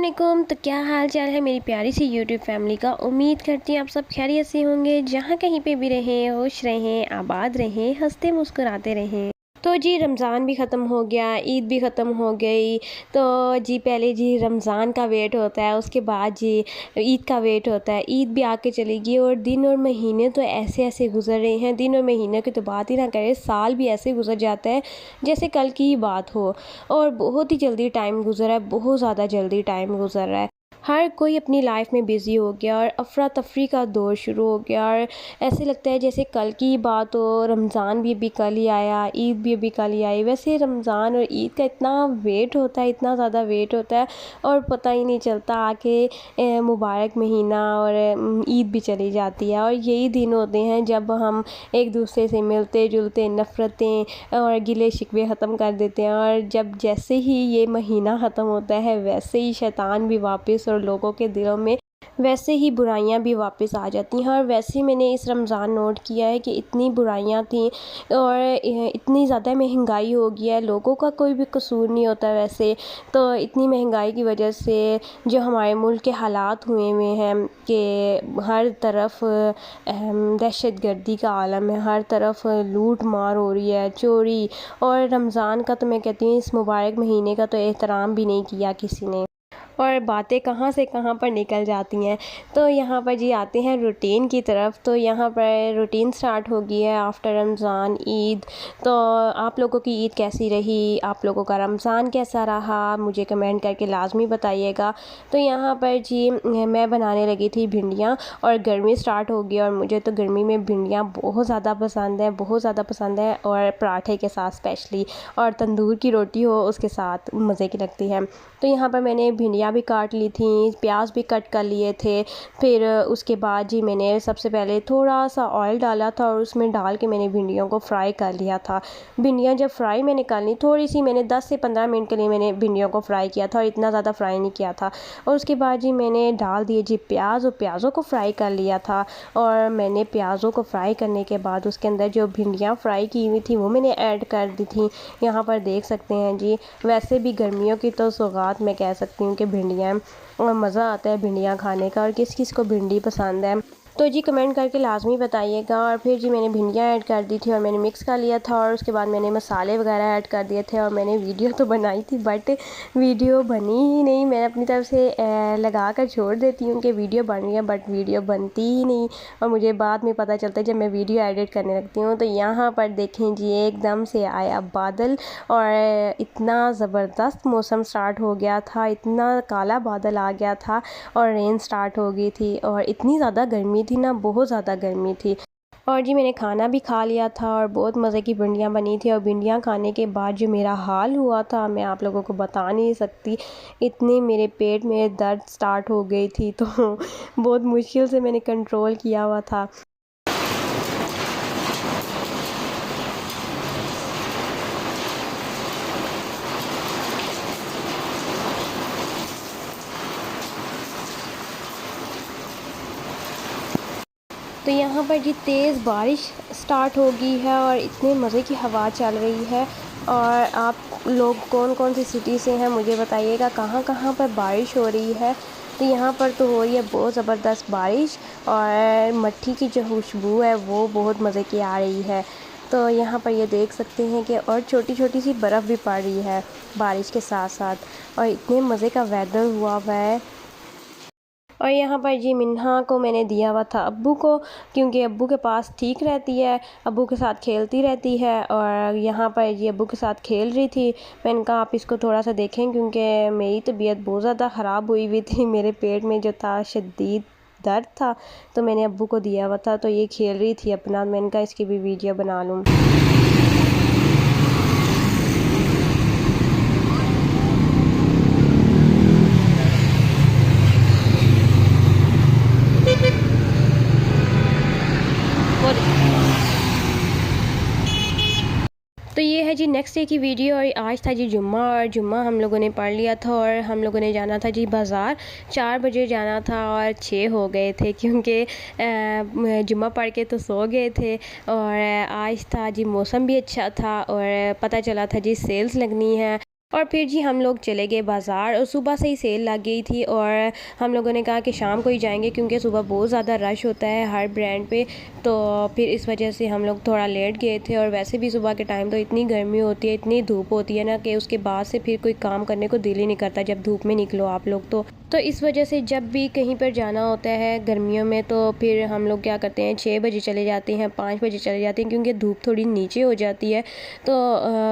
अस्सलामुअलैकुम। तो क्या हाल चाल है मेरी प्यारी सी यूट्यूब फैमिली का। उम्मीद करती हूँ आप सब खैरियत से होंगे, जहाँ कहीं पे भी रहें, खुश रहें, आबाद रहें, हंसते मुस्कुराते रहें। तो जी रमज़ान भी ख़त्म हो गया, ईद भी ख़त्म हो गई। तो जी पहले जी रमज़ान का वेट होता है, उसके बाद जी ईद का वेट होता है। ईद भी आके चलेगी और दिन और महीने तो ऐसे ऐसे गुज़र रहे हैं। दिन और महीने की तो बात ही ना करें, साल भी ऐसे गुज़र जाता है जैसे कल की ही बात हो। और बहुत ही जल्दी टाइम गुज़रा है, बहुत ज़्यादा जल्दी टाइम गुज़र रहा है। हर कोई अपनी लाइफ में बिज़ी हो गया और अफरा तफरी का दौर शुरू हो गया। और ऐसे लगता है जैसे कल की बात हो, रमज़ान भी अभी कल ही आया, ईद भी अभी कल ही आई। वैसे रमज़ान और ईद का इतना वेट होता है, इतना ज़्यादा वेट होता है और पता ही नहीं चलता आके मुबारक महीना और ईद भी चली जाती है। और यही दिन होते हैं जब हम एक दूसरे से मिलते जुलते, नफ़रतें और गिले शिकवे ख़त्म कर देते हैं। और जब जैसे ही ये महीना ख़त्म होता है वैसे ही शैतान भी वापस और लोगों के दिलों में वैसे ही बुराइयां भी वापस आ जाती हैं। और वैसे ही मैंने इस रमज़ान नोट किया है कि इतनी बुराइयां थी और इतनी ज़्यादा महंगाई हो गई है। लोगों का कोई भी कसूर नहीं होता वैसे तो। इतनी महंगाई की वजह से जो हमारे मुल्क के हालात हुए हैं कि हर तरफ दहशत गर्दी का आलम है, हर तरफ लूट मार हो रही है, चोरी। और रमज़ान का तो मैं कहती हूँ इस मुबारक महीने का तो एहतराम भी नहीं किया किसी ने और बातें कहाँ से कहाँ पर निकल जाती हैं। तो यहाँ पर जी आते हैं रूटीन की तरफ। तो यहाँ पर रूटीन स्टार्ट हो गई है आफ्टर रमज़ान ईद। तो आप लोगों की ईद कैसी रही, आप लोगों का रमज़ान कैसा रहा, मुझे कमेंट करके लाजमी बताइएगा। तो यहाँ पर जी मैं बनाने लगी थी भिंडियाँ और गर्मी स्टार्ट हो गई और मुझे तो गर्मी में भिंडियाँ बहुत ज़्यादा पसंद है, बहुत ज़्यादा पसंद है। और पराठे के साथ स्पेशली, और तंदूर की रोटी हो उसके साथ मज़े की लगती है। तो यहाँ पर मैंने भिंडियाँ भी काट ली थी, प्याज भी कट कर लिए थे। फिर उसके बाद जी मैंने सबसे पहले थोड़ा सा ऑयल डाला था और उसमें डाल के मैंने भिंडियों को फ्राई कर लिया था। भिंडियाँ जब फ्राई मैंने कर ली थोड़ी सी, मैंने 10 से 15 मिनट के लिए मैंने भिंडियों को फ्राई किया था और इतना ज़्यादा फ्राई नहीं किया था। और उसके बाद जी मैंने डाल दिए जी प्याज और प्याज़ों को फ्राई कर लिया था। और मैंने प्याज़ों को फ्राई करने के बाद उसके अंदर जो भिंडियाँ फ्राई की हुई थी वो मैंने ऐड कर दी थी। यहाँ पर देख सकते हैं जी। वैसे भी गर्मियों की तो सौगात मैं कह सकती हूँ कि भिंडियाँ, और मज़ा आता है भिंडियाँ खाने का। और किस किस को भिंडी पसंद है तो जी कमेंट करके लाजमी बताइएगा। और फिर जी मैंने भिंडियाँ ऐड कर दी थी और मैंने मिक्स कर लिया था। और उसके बाद मैंने मसाले वगैरह ऐड कर दिए थे और मैंने वीडियो तो बनाई थी बट वीडियो बनी ही नहीं। मैं अपनी तरफ से लगा कर छोड़ देती हूँ कि वीडियो बन रही है बट वीडियो बनती ही नहीं। और मुझे बाद में पता चलता है जब मैं वीडियो एडिट करने लगती हूँ। तो यहाँ पर देखें जी एकदम से आया बादल और इतना ज़बरदस्त मौसम स्टार्ट हो गया था, इतना काला बादल आ गया था और रेन स्टार्ट हो गई थी। और इतनी ज़्यादा गर्मी थी ना, बहुत ज़्यादा गर्मी थी। और जी मैंने खाना भी खा लिया था और बहुत मज़े की भिंडियाँ बनी थी। और भिंडियाँ खाने के बाद जो मेरा हाल हुआ था मैं आप लोगों को बता नहीं सकती। इतने मेरे पेट में दर्द स्टार्ट हो गई थी तो बहुत मुश्किल से मैंने कंट्रोल किया हुआ था। तो यहाँ पर जी तेज़ बारिश स्टार्ट हो गई है और इतने मज़े की हवा चल रही है। और आप लोग कौन कौन सी सिटी से हैं मुझे बताइएगा, कहाँ कहाँ पर बारिश हो रही है। तो यहाँ पर तो हो रही है बहुत ज़बरदस्त बारिश और मट्टी की जो खुशबू है वो बहुत मज़े की आ रही है। तो यहाँ पर ये देख सकते हैं कि और छोटी छोटी सी बर्फ़ भी पड़ रही है बारिश के साथ साथ। और इतने मज़े का वेदर हुआ हुआ है। और यहाँ पर जी मिन्हा को मैंने दिया हुआ था अब्बू को, क्योंकि अब्बू के पास ठीक रहती है, अब्बू के साथ खेलती रहती है। और यहाँ पर ये अब्बू के साथ खेल रही थी। मैंने कहा आप इसको थोड़ा सा देखें क्योंकि मेरी तबीयत बहुत ज़्यादा ख़राब हुई हुई थी, मेरे पेट में जो था शदीद दर्द था। तो मैंने अब्बू को दिया हुआ था, तो ये खेल रही थी अपना। मैंने कहा इसकी भी वीडियो बना लूँ। तो ये है जी नेक्स्ट डे की वीडियो। और आज था जी जुम्मा और जुम्मा हम लोगों ने पढ़ लिया था और हम लोगों ने जाना था जी बाज़ार। 4 बजे जाना था और 6 हो गए थे क्योंकि जुम्मा पढ़ के तो सो गए थे। और आज था जी मौसम भी अच्छा था और पता चला था जी सेल्स लगनी है। और फिर जी हम लोग चले गए बाज़ार और सुबह से ही सेल लग गई थी और हम लोगों ने कहा कि शाम को ही जाएंगे क्योंकि सुबह बहुत ज़्यादा रश होता है हर ब्रांड पे। तो फिर इस वजह से हम लोग थोड़ा लेट गए थे और वैसे भी सुबह के टाइम तो इतनी गर्मी होती है, इतनी धूप होती है ना कि उसके बाद से फिर कोई काम करने को दिल ही नहीं करता जब धूप में निकलो आप लोग। तो इस वजह से जब भी कहीं पर जाना होता है गर्मियों में तो फिर हम लोग क्या करते हैं 6 बजे चले जाते हैं, 5 बजे चले जाते हैं क्योंकि धूप थोड़ी नीचे हो जाती है तो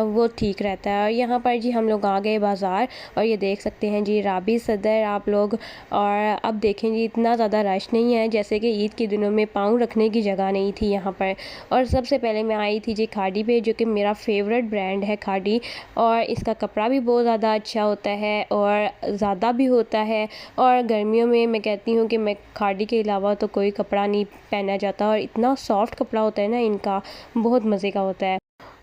वो ठीक रहता है। और यहाँ पर जी हम लोग आ गए बाज़ार और ये देख सकते हैं जी राबी सदर आप लोग। और अब देखें जी इतना ज़्यादा रश नहीं है जैसे कि ईद के दिनों में पाँव रखने की जगह नहीं थी यहाँ पर। और सबसे पहले मैं आई थी जी खाड़ी पे जो कि मेरा फेवरेट ब्रांड है खाड़ी, और इसका कपड़ा भी बहुत ज़्यादा अच्छा होता है और ज़्यादा भी होता है। और गर्मियों में मैं कहती हूँ कि मैं खाड़ी के अलावा तो कोई कपड़ा नहीं पहना जाता और इतना सॉफ्ट कपड़ा होता है ना इनका, बहुत मज़े का होता है।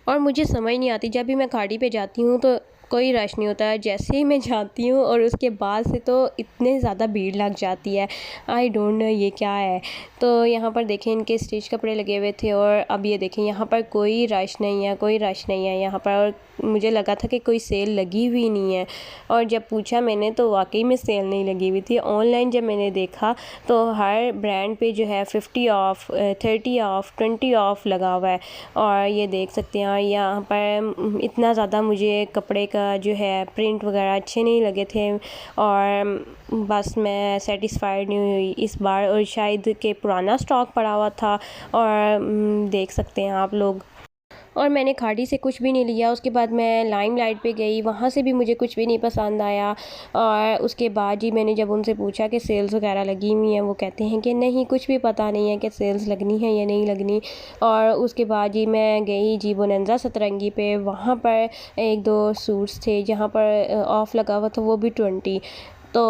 और मुझे समझ नहीं आती जब भी मैं खाड़ी पे जाती हूँ तो कोई रश नहीं होता है, जैसे ही मैं जाती हूँ और उसके बाद से तो इतने ज़्यादा भीड़ लग जाती है। आई डोंट नो ये क्या है। तो यहाँ पर देखें इनके स्टिच कपड़े लगे हुए थे और अब ये देखें यहाँ पर कोई रश नहीं है, कोई रश नहीं है यहाँ पर। और मुझे लगा था कि कोई सेल लगी हुई नहीं है और जब पूछा मैंने तो वाकई में सेल नहीं लगी हुई थी। ऑनलाइन जब मैंने देखा तो हर ब्रांड पे जो है 50 ऑफ, 30 ऑफ, 20 ऑफ लगा हुआ है। और ये देख सकते हैं यहाँ पर इतना ज़्यादा मुझे कपड़े का जो है प्रिंट वगैरह अच्छे नहीं लगे थे और बस मैं सेटिस्फाइड नहीं हुई इस बार। और शायद के पुराना स्टॉक पड़ा हुआ था और देख सकते हैं आप लोग। और मैंने खाड़ी से कुछ भी नहीं लिया। उसके बाद मैं लाइमलाइट पे गई, वहाँ से भी मुझे कुछ भी नहीं पसंद आया। और उसके बाद जी मैंने जब उनसे पूछा कि सेल्स वगैरह लगी हुई हैं, वो कहते हैं कि नहीं कुछ भी पता नहीं है कि सेल्स लगनी है या नहीं लगनी। और उसके बाद जी मैं गई जी बोनंजा सतरंगी पे, वहाँ पर एक दो सूट्स थे जहाँ पर ऑफ़ लगा हुआ था वो भी 20। तो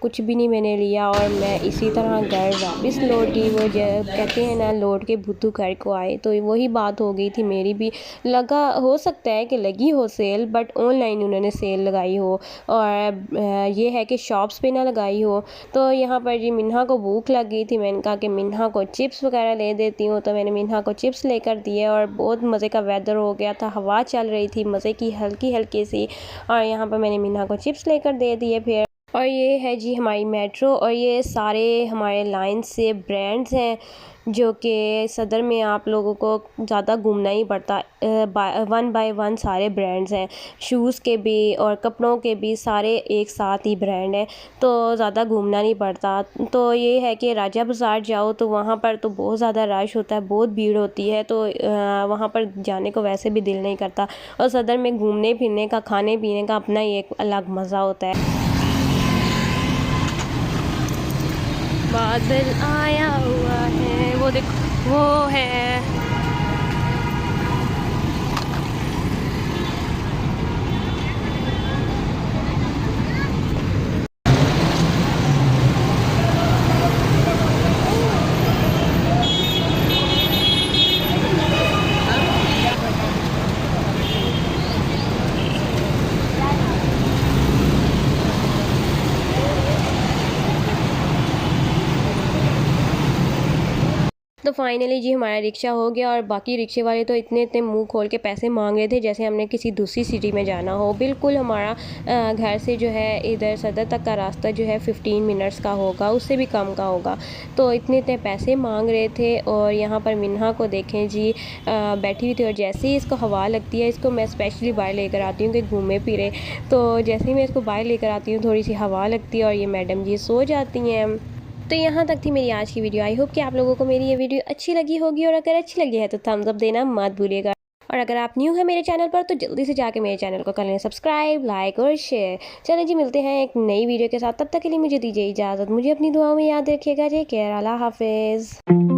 कुछ भी नहीं मैंने लिया और मैं इसी तरह घर वापस लौटी। वो जब कहते हैं ना लौट के बुद्धू घर को आए, तो वही बात हो गई थी मेरी भी। लगा हो सकता है कि लगी हो सेल बट ऑनलाइन उन्होंने सेल लगाई हो और ये है कि शॉप्स पे ना लगाई हो। तो यहाँ पर जी मिन्हा को भूख लग गई थी, मैंने कहा कि मिन्हा को चिप्स वगैरह ले देती हूँ। तो मैंने मिन्हा को चिप्स लेकर दिए और बहुत मज़े का वेदर हो गया था, हवा चल रही थी मज़े की हल्की हल्की सी। और यहाँ पर मैंने मिन्हा को चिप्स लेकर दे दिए फिर। और ये है जी हमारी मेट्रो और ये सारे हमारे लाइन से ब्रांड्स हैं जो कि सदर में आप लोगों को ज़्यादा घूमना ही पड़ता। वन बाय वन सारे ब्रांड्स हैं, शूज़ के भी और कपड़ों के भी सारे एक साथ ही ब्रांड हैं तो ज़्यादा घूमना नहीं पड़ता। तो ये है कि राजा बाज़ार जाओ तो वहाँ पर तो बहुत ज़्यादा रश होता है, बहुत भीड़ होती है तो वहाँ पर जाने को वैसे भी दिल नहीं करता। और सदर में घूमने फिरने का, खाने पीने का अपना ही एक अलग मज़ा होता है। बादल आया हुआ है, वो देखो वो है। तो फाइनली जी हमारा रिक्शा हो गया और बाकी रिक्शे वाले तो इतने इतने मुंह खोल के पैसे मांग रहे थे जैसे हमने किसी दूसरी सिटी में जाना हो। बिल्कुल हमारा घर से जो है इधर सदर तक का रास्ता जो है 15 मिनट्स का होगा, उससे भी कम का होगा। तो इतने इतने पैसे मांग रहे थे। और यहाँ पर मिन्हा को देखें जी बैठी हुई थी और जैसे ही इसको हवा लगती है, इसको मैं स्पेशली बाहर लेकर आती हूँ कि घूमे फिरे। तो जैसे ही मैं इसको बाहर लेकर आती हूँ थोड़ी सी हवा लगती है और ये मैडम जी सो जाती हैं। तो यहाँ तक थी मेरी आज की वीडियो। आई होप कि आप लोगों को मेरी ये वीडियो अच्छी लगी होगी और अगर अच्छी लगी है तो थम्स अप देना मत भूलिएगा। और अगर आप न्यू है मेरे चैनल पर तो जल्दी से जाके मेरे चैनल को कर लें सब्सक्राइब, लाइक और शेयर। चलें जी मिलते हैं एक नई वीडियो के साथ, तब तक के लिए मुझे दीजिए इजाज़त। मुझे अपनी दुआओं में याद रखिएगा। टेक केयर, अल्लाह हाफिज़।